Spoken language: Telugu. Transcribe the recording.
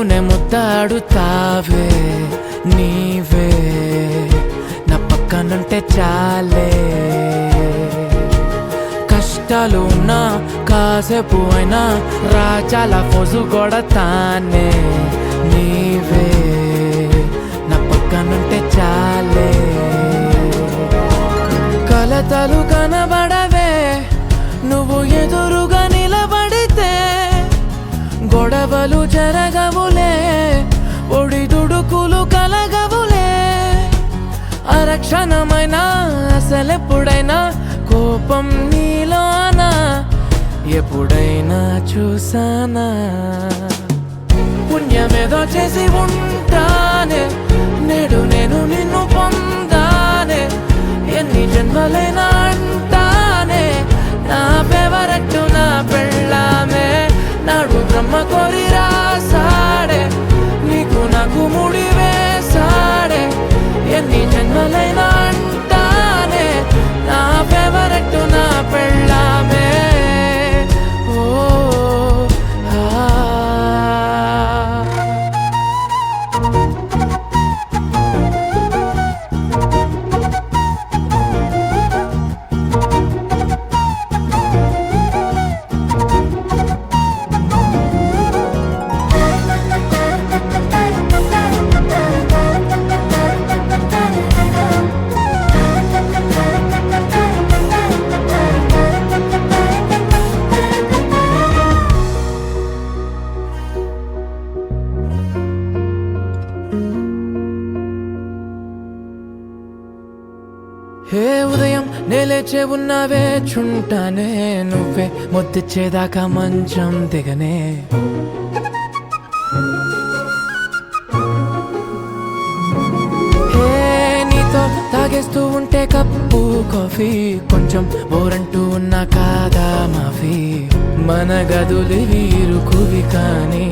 నన్నునే ముద్దాడుతావే నీవే నా పక్కనుంటే చాలే కష్టాలు ఉన్నా కాసేపు అయినా రాజాల ఫోజు కొడతానే నీవే నా పక్కనుంటే చాలే కలతలు కనబడవే నువ్వు ఎదురుగా నిలబడితే గొడవలు జరగవులే ఒడిదుడుకులు కలగవులే అరక్షణమైనా అసలెప్పుడైనా కోపం నీలోనా ఎప్పుడైనా చూసానా పుణ్యమేదో చేసి ఉంటానే నేడు నేను నిన్ను పొందానే ఎన్ని జన్మలైనా అంటానే నా ఫేవరెట్ నా పెళ్ళామే నాడు బ్రహ్మ కోరి రాసాడే నీకు నాకు ముడి వేసాడే ఎన్ని జన్మలైనా అంటానే నా ఫేవరెట్ నా పెళ్ళామే ఓ హే ఉదయం నేలేచే ఉన్నావే చుంటానే నువ్వే ముద్దిచ్చేదాకా మంచం దిగనే హే నీతో తాగేస్తూ ఉంటే కప్పు కాఫీ కొంచెం బోరంటూ ఉన్నా కాదా మాఫీ మన గదులు వీరుకువి కానీ